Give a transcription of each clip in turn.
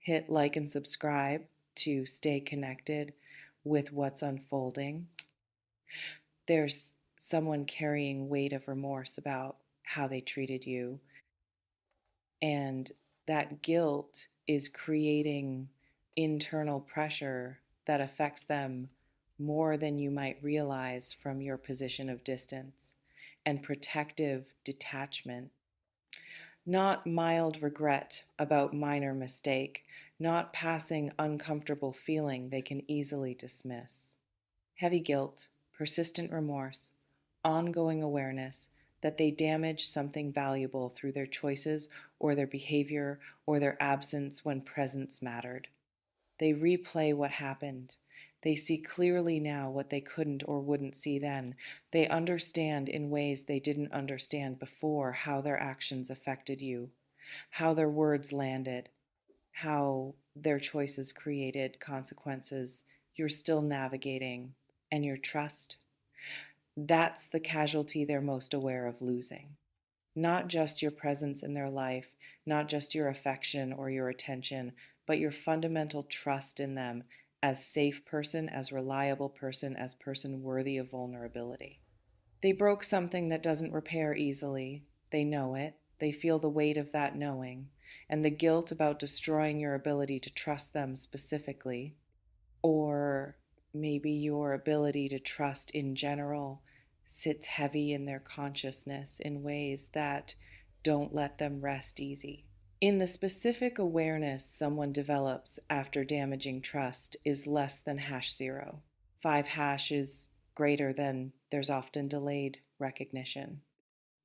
Hit like and subscribe to stay connected with what's unfolding. There's someone carrying weight of remorse about how they treated you, and that guilt is creating internal pressure that affects them more than you might realize from your position of distance and protective detachment. Not mild regret about minor mistake, not passing uncomfortable feeling they can easily dismiss. Heavy guilt, persistent remorse, ongoing awareness that they damaged something valuable through their choices or their behavior or their absence when presence mattered. They replay what happened. They see clearly now what they couldn't or wouldn't see then. They understand in ways they didn't understand before how their actions affected you, how their words landed, how their choices created consequences you're still navigating, and your trust. That's the casualty they're most aware of losing. Not just your presence in their life, not just your affection or your attention, but your fundamental trust in them as safe person, as reliable person, as person worthy of vulnerability. They broke something that doesn't repair easily. They know it. They feel the weight of that knowing and the guilt about destroying your ability to trust them specifically, or maybe your ability to trust in general sits heavy in their consciousness in ways that don't let them rest easy. In the specific awareness someone develops after damaging trust is less than hash zero. 5 hash is greater than there's often delayed recognition.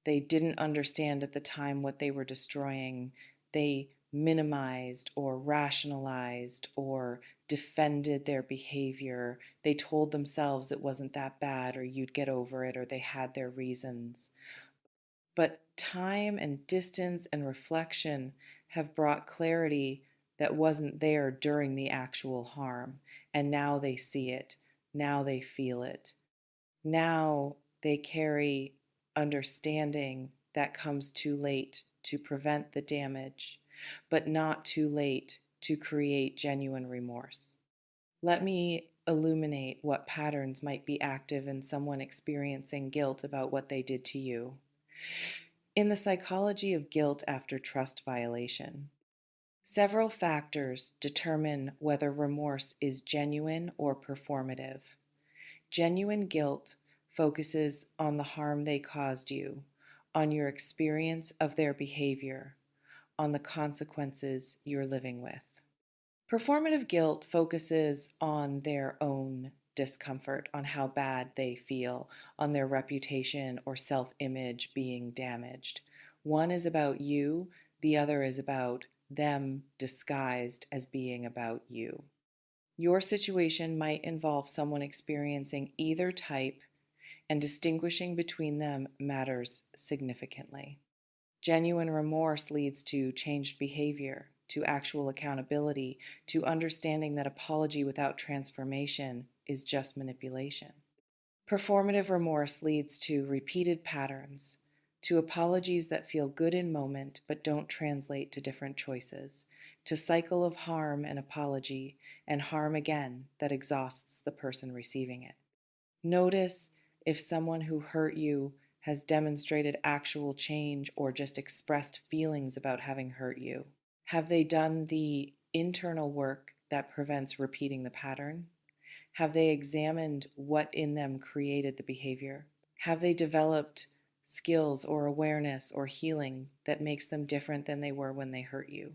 They didn't understand at the time what they were destroying. They minimized or rationalized or defended their behavior. They told themselves it wasn't that bad or you'd get over it or they had their reasons. But time and distance and reflection have brought clarity that wasn't there during the actual harm. And now they see it. Now they feel it. Now they carry understanding that comes too late to prevent the damage, but not too late to create genuine remorse. Let me illuminate what patterns might be active in someone experiencing guilt about what they did to you. In the psychology of guilt after trust violation, several factors determine whether remorse is genuine or performative. Genuine guilt focuses on the harm they caused you, on your experience of their behavior, on the consequences you're living with. Performative guilt focuses on their own discomfort, on how bad they feel, on their reputation or self image being damaged. One is about you, the other is about them disguised as being about you. Your situation might involve someone experiencing either type, and distinguishing between them matters significantly. Genuine remorse leads to changed behavior, to actual accountability, to understanding that apology without transformation is just manipulation. Performative remorse leads to repeated patterns, to apologies that feel good in moment but don't translate to different choices, to cycle of harm and apology and harm again that exhausts the person receiving it. Notice if someone who hurt you has demonstrated actual change or just expressed feelings about having hurt you. Have they done the internal work that prevents repeating the pattern? Have they examined what in them created the behavior? Have they developed skills or awareness or healing that makes them different than they were when they hurt you?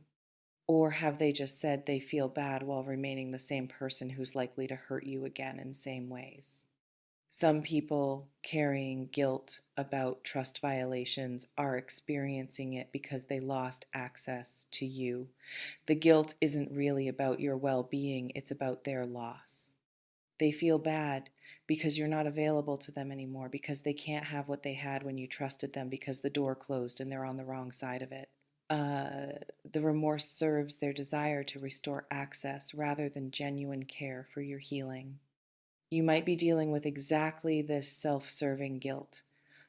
Or have they just said they feel bad while remaining the same person who's likely to hurt you again in same ways? Some people carrying guilt about trust violations are experiencing it because they lost access to you. The guilt isn't really about your well-being, it's about their loss. They feel bad because you're not available to them anymore, because they can't have what they had when you trusted them because the door closed and they're on the wrong side of it. The remorse serves their desire to restore access rather than genuine care for your healing. You might be dealing with exactly this self-serving guilt.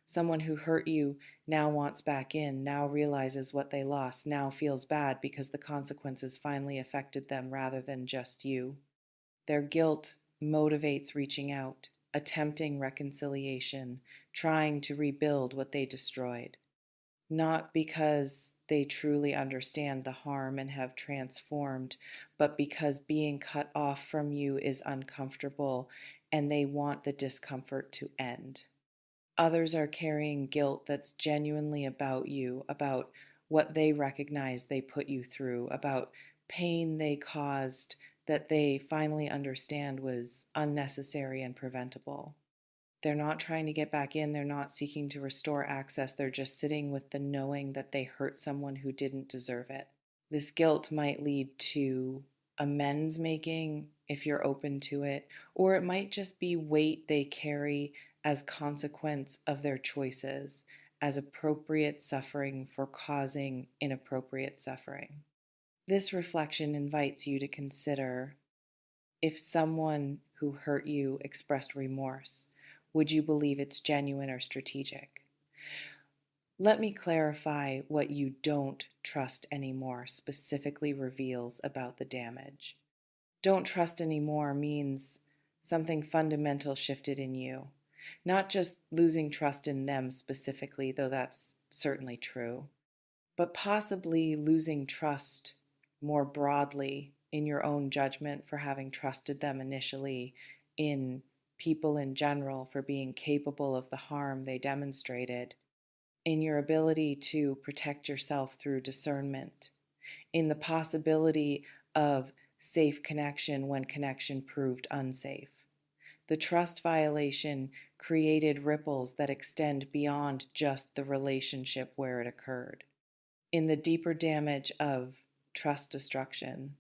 Someone who hurt you now wants back in, now realizes what they lost, now feels bad because the consequences finally affected them rather than just you. Their guilt motivates reaching out, attempting reconciliation, trying to rebuild what they destroyed. Not because they truly understand the harm and have transformed, but because being cut off from you is uncomfortable and they want the discomfort to end. Others are carrying guilt that's genuinely about you, about what they recognize they put you through, about pain they caused that they finally understand was unnecessary and preventable. They're not trying to get back in, they're not seeking to restore access, they're just sitting with the knowing that they hurt someone who didn't deserve it. This guilt might lead to amends making if you're open to it, or it might just be weight they carry as consequence of their choices, as appropriate suffering for causing inappropriate suffering. This reflection invites you to consider, if someone who hurt you expressed remorse, would you believe it's genuine or strategic? Let me clarify what you don't trust anymore specifically reveals about the damage. Don't trust anymore means something fundamental shifted in you. Not just losing trust in them specifically, though that's certainly true, but possibly losing trust more broadly in your own judgment for having trusted them initially, in people in general for being capable of the harm they demonstrated, in your ability to protect yourself through discernment, in the possibility of safe connection when connection proved unsafe. The trust violation created ripples that extend beyond just the relationship where it occurred. In the deeper damage of trust destruction,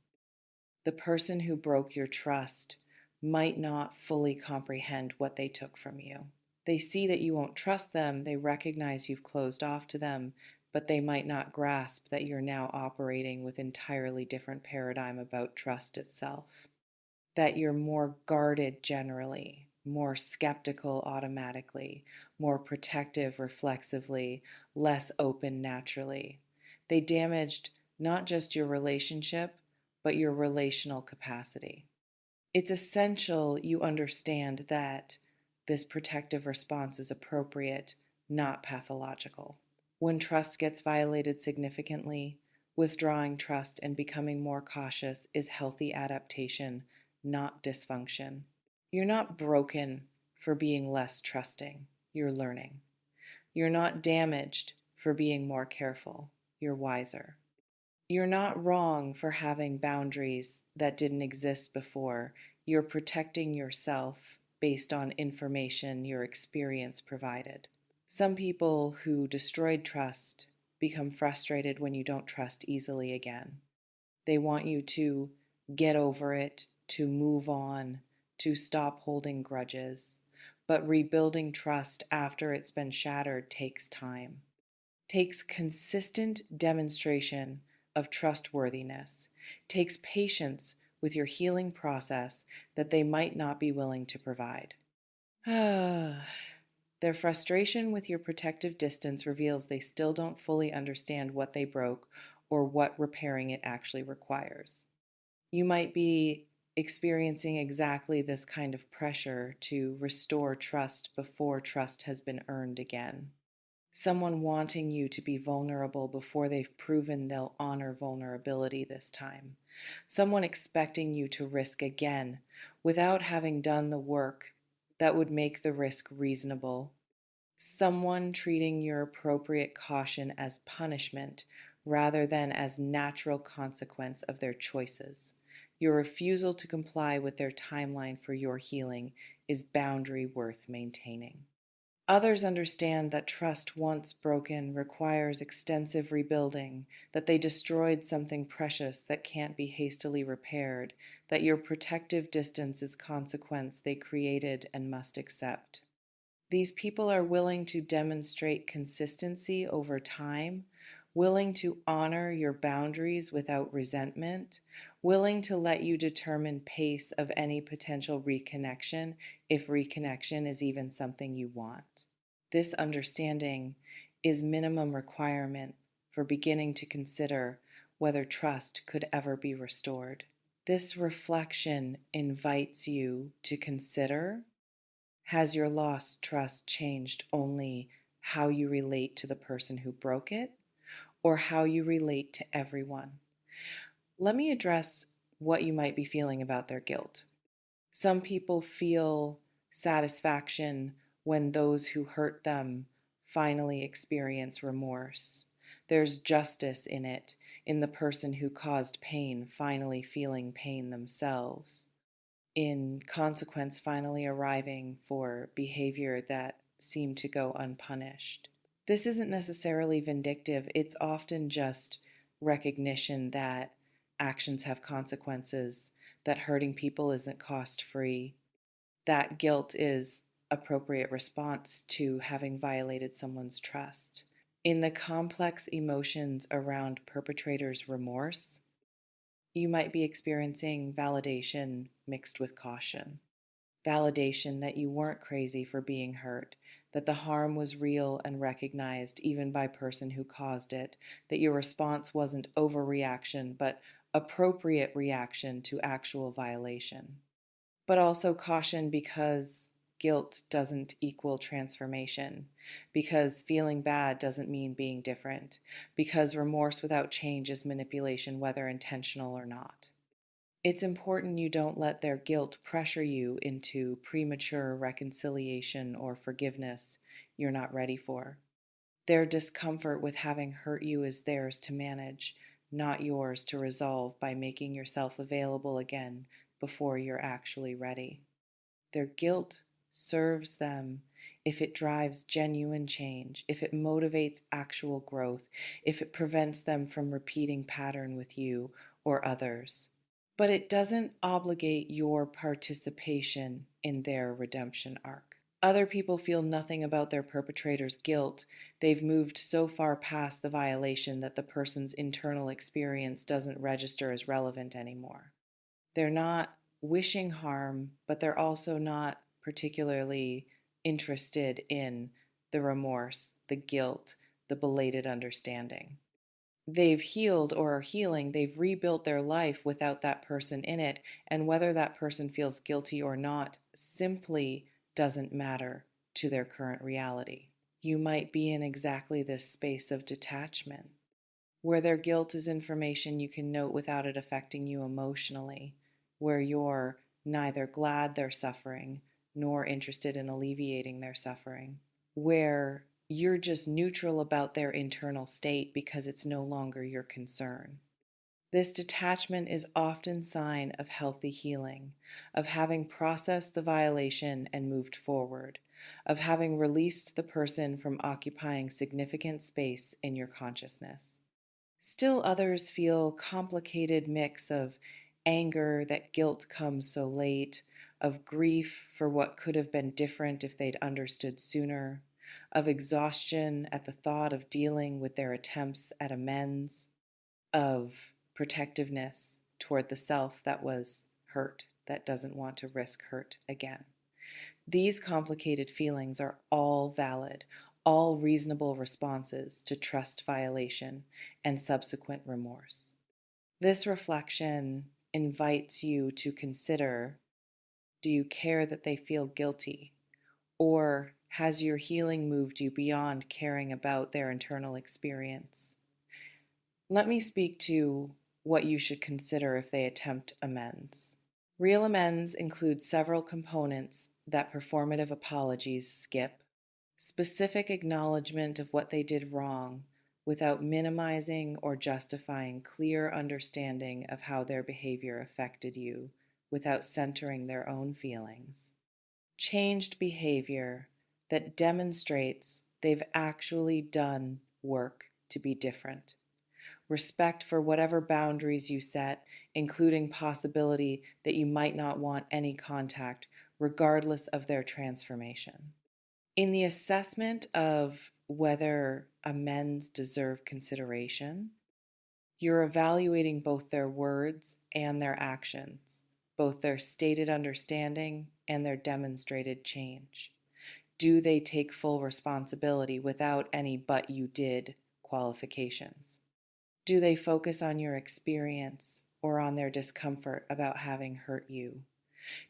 the person who broke your trust might not fully comprehend what they took from you. They see that you won't trust them, they recognize you've closed off to them, but they might not grasp that you're now operating with entirely different paradigm about trust itself. That you're more guarded generally, more skeptical automatically, more protective reflexively, less open naturally. They damaged not just your relationship, but your relational capacity. It's essential you understand that this protective response is appropriate, not pathological. When trust gets violated significantly, withdrawing trust and becoming more cautious is healthy adaptation, not dysfunction. You're not broken for being less trusting, you're learning. You're not damaged for being more careful, you're wiser. You're not wrong for having boundaries that didn't exist before. You're protecting yourself based on information your experience provided. Some people who destroyed trust become frustrated when you don't trust easily again. They want you to get over it, to move on, to stop holding grudges. But rebuilding trust after it's been shattered takes time, takes consistent demonstration of trustworthiness, takes patience with your healing process that they might not be willing to provide. Their frustration with your protective distance reveals they still don't fully understand what they broke or what repairing it actually requires. You might be experiencing exactly this kind of pressure to restore trust before trust has been earned again. Someone wanting you to be vulnerable before they've proven they'll honor vulnerability this time. Someone expecting you to risk again without having done the work that would make the risk reasonable. Someone treating your appropriate caution as punishment rather than as natural consequence of their choices. Your refusal to comply with their timeline for your healing is boundary worth maintaining. Others understand that trust once broken requires extensive rebuilding, that they destroyed something precious that can't be hastily repaired, that your protective distance is consequence they created and must accept. These people are willing to demonstrate consistency over time, willing to honor your boundaries without resentment, willing to let you determine pace of any potential reconnection if reconnection is even something you want. This understanding is minimum requirement for beginning to consider whether trust could ever be restored. This reflection invites you to consider: has your lost trust changed only how you relate to the person who broke it, or how you relate to everyone? Let me address what you might be feeling about their guilt. Some people feel satisfaction when those who hurt them finally experience remorse. There's justice in it, in the person who caused pain finally feeling pain themselves, in consequence finally arriving for behavior that seemed to go unpunished. This isn't necessarily vindictive, it's often just recognition that actions have consequences, that hurting people isn't cost free, that guilt is appropriate response to having violated someone's trust. In the complex emotions around perpetrators' remorse, you might be experiencing validation mixed with caution. Validation that you weren't crazy for being hurt, that the harm was real and recognized even by person who caused it, that your response wasn't overreaction but appropriate reaction to actual violation. But also caution because guilt doesn't equal transformation, because feeling bad doesn't mean being different, because remorse without change is manipulation, whether intentional or not. It's important you don't let their guilt pressure you into premature reconciliation or forgiveness you're not ready for. Their discomfort with having hurt you is theirs to manage, not yours to resolve by making yourself available again before you're actually ready. Their guilt serves them if it drives genuine change, if it motivates actual growth, if it prevents them from repeating pattern with you or others. But it doesn't obligate your participation in their redemption arc. Other people feel nothing about their perpetrator's guilt. They've moved so far past the violation that the person's internal experience doesn't register as relevant anymore. They're not wishing harm, but they're also not particularly interested in the remorse, the guilt, the belated understanding. They've healed or are healing, they've rebuilt their life without that person in it, and whether that person feels guilty or not simply doesn't matter to their current reality. You might be in exactly this space of detachment, where their guilt is information you can note without it affecting you emotionally, where you're neither glad they're suffering nor interested in alleviating their suffering, where you're just neutral about their internal state because it's no longer your concern. This detachment is often sign of healthy healing, of having processed the violation and moved forward, of having released the person from occupying significant space in your consciousness. Still others feel complicated mix of anger that guilt comes so late, of grief for what could have been different if they'd understood sooner, of exhaustion at the thought of dealing with their attempts at amends, of protectiveness toward the self that was hurt, that doesn't want to risk hurt again. These complicated feelings are all valid, all reasonable responses to trust violation and subsequent remorse. This reflection invites you to consider: do you care that they feel guilty? Or has your healing moved you beyond caring about their internal experience? Let me speak to what you should consider if they attempt amends. Real amends include several components that performative apologies skip: specific acknowledgement of what they did wrong without minimizing or justifying clear understanding of how their behavior affected you without centering their own feelings; changed behavior that demonstrates they've actually done work to be different; respect for whatever boundaries you set, including possibility that you might not want any contact, regardless of their transformation. In the assessment of whether amends deserve consideration, you're evaluating both their words and their actions, both their stated understanding and their demonstrated change. Do they take full responsibility without any "but you did" qualifications? Do they focus on your experience or on their discomfort about having hurt you?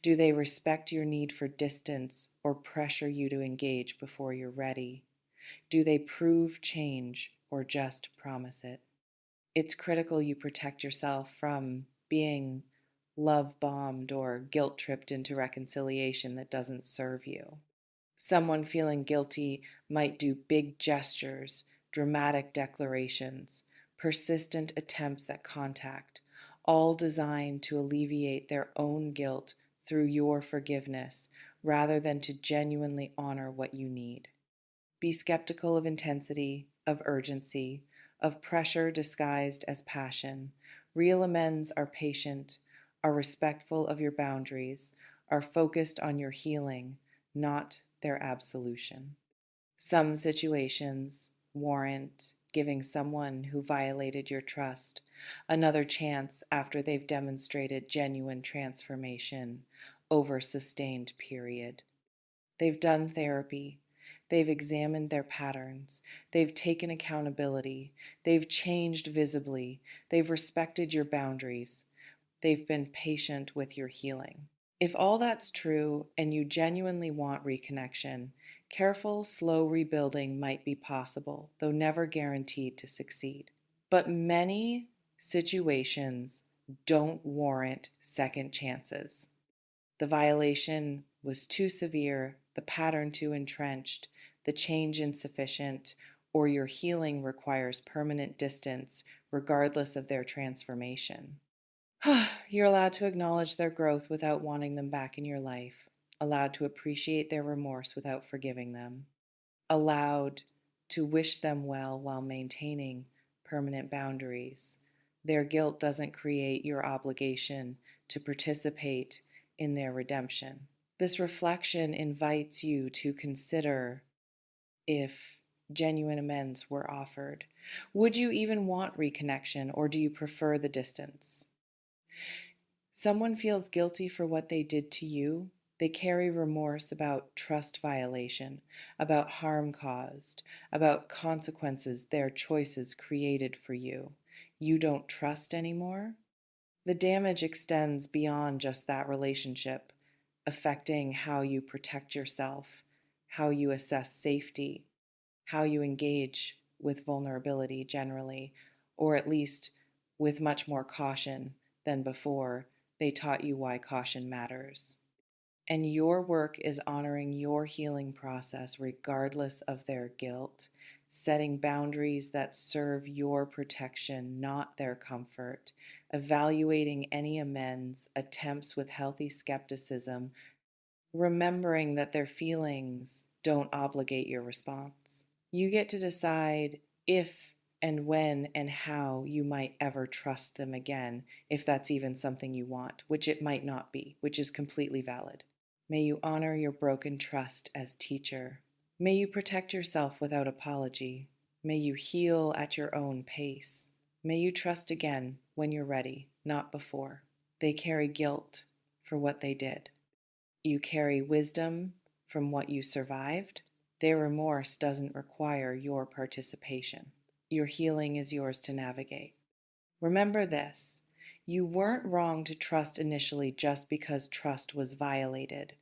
Do they respect your need for distance or pressure you to engage before you're ready? Do they prove change or just promise it? It's critical you protect yourself from being love bombed or guilt tripped into reconciliation that doesn't serve you. Someone feeling guilty might do big gestures, dramatic declarations, persistent attempts at contact, all designed to alleviate their own guilt through your forgiveness rather than to genuinely honor what you need. Be skeptical of intensity, of urgency, of pressure disguised as passion. Real amends are patient, are respectful of your boundaries, are focused on your healing, not their absolution. Some situations warrant giving someone who violated your trust another chance after they've demonstrated genuine transformation over a sustained period. They've done therapy. They've examined their patterns. They've taken accountability. They've changed visibly. They've respected your boundaries. They've been patient with your healing. If all that's true and you genuinely want reconnection, careful, slow rebuilding might be possible, though never guaranteed to succeed. But many situations don't warrant second chances. The violation was too severe, the pattern too entrenched, the change insufficient, or your healing requires permanent distance regardless of their transformation. You're allowed to acknowledge their growth without wanting them back in your life, allowed to appreciate their remorse without forgiving them, allowed to wish them well while maintaining permanent boundaries. Their guilt doesn't create your obligation to participate in their redemption. This reflection invites you to consider if genuine amends were offered. Would you even want reconnection, or do you prefer the distance? Someone feels guilty for what they did to you. They carry remorse about trust violation, about harm caused, about consequences their choices created for you. You don't trust anymore? The damage extends beyond just that relationship, affecting how you protect yourself, how you assess safety, how you engage with vulnerability generally, or at least with much more caution than before they taught you why caution matters. And your work is honoring your healing process regardless of their guilt, setting boundaries that serve your protection, not their comfort, evaluating any amends, attempts with healthy skepticism, remembering that their feelings don't obligate your response. You get to decide if and when and how you might ever trust them again, if that's even something you want, which it might not be, which is completely valid. May you honor your broken trust as teacher. May you protect yourself without apology. May you heal at your own pace. May you trust again when you're ready, not before. They carry guilt for what they did. You carry wisdom from what you survived. Their remorse doesn't require your participation. Your healing is yours to navigate. Remember this: you weren't wrong to trust initially just because trust was violated.